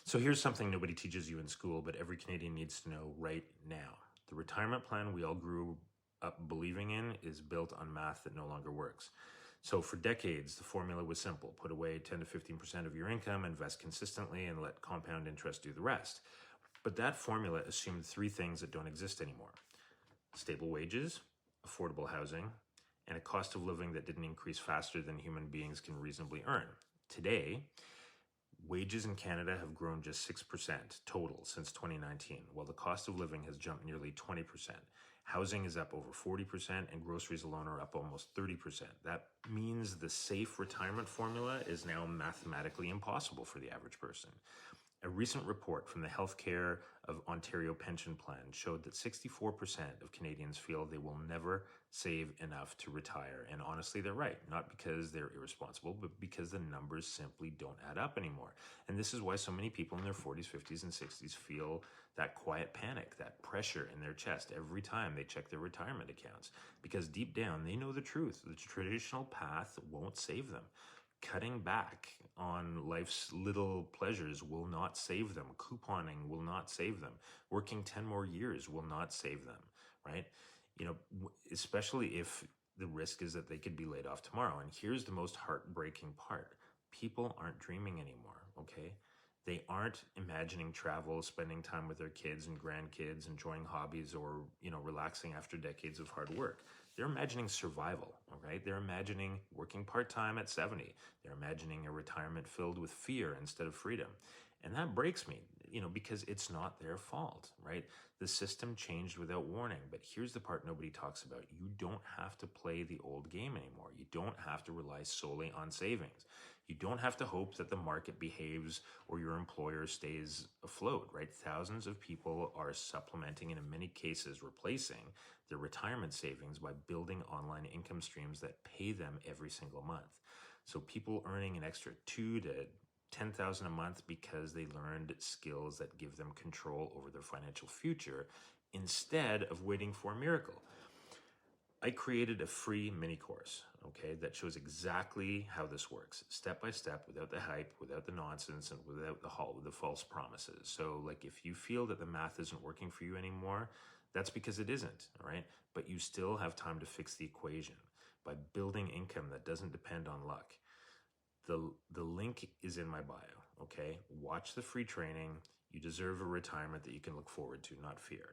So here's something nobody teaches you in school, but every Canadian needs to know right now. The retirement plan we all grew up believing in is built on math that no longer works. So for decades, the formula was simple: put away 10 to 15% of your income, invest consistently, and let compound interest do the rest. But that formula assumed three things that don't exist anymore: stable wages, affordable housing, and a cost of living that didn't increase faster than human beings can reasonably earn. Today, wages in Canada have grown just 6% total since 2019, while the cost of living has jumped nearly 20%. Housing is up over 40%, and groceries alone are up almost 30%. That means the safe retirement formula is now mathematically impossible for the average person. A recent report from the Healthcare of Ontario Pension Plan showed that 64% of Canadians feel they will never save enough to retire. And honestly, they're right. Not because they're irresponsible, but because the numbers simply don't add up anymore. And this is why so many people in their 40s, 50s, and 60s feel that quiet panic, that pressure in their chest every time they check their retirement accounts. Because deep down, they know the truth. The traditional path won't save them. Cutting back on life's little pleasures will not save them. Couponing will not save them. Working 10 more years will not save them, right? Especially if the risk is that they could be laid off tomorrow. And here's the most heartbreaking part: people aren't dreaming anymore, okay? They aren't imagining travel, spending time with their kids and grandkids, enjoying hobbies, or relaxing after decades of hard work. They're imagining survival, all right? They're imagining working part-time at 70. They're imagining a retirement filled with fear instead of freedom. And that breaks me, because it's not their fault, right? The system changed without warning. But here's the part nobody talks about: you don't have to play the old game anymore. You don't have to rely solely on savings. You don't have to hope that the market behaves or your employer stays afloat, right? Thousands of people are supplementing, and in many cases replacing, their retirement savings by building online income streams that pay them every single month. So people earning an extra 2 to 10,000 a month because they learned skills that give them control over their financial future instead of waiting for a miracle. I created a free mini course, okay, that shows exactly how this works, step by step, without the hype, without the nonsense, and without the false promises. So, like, if you feel that the math isn't working for you anymore, that's because it isn't, all right? But you still have time to fix the equation by building income that doesn't depend on luck. The link is in my bio, okay? Watch the free training. You deserve a retirement that you can look forward to, not fear.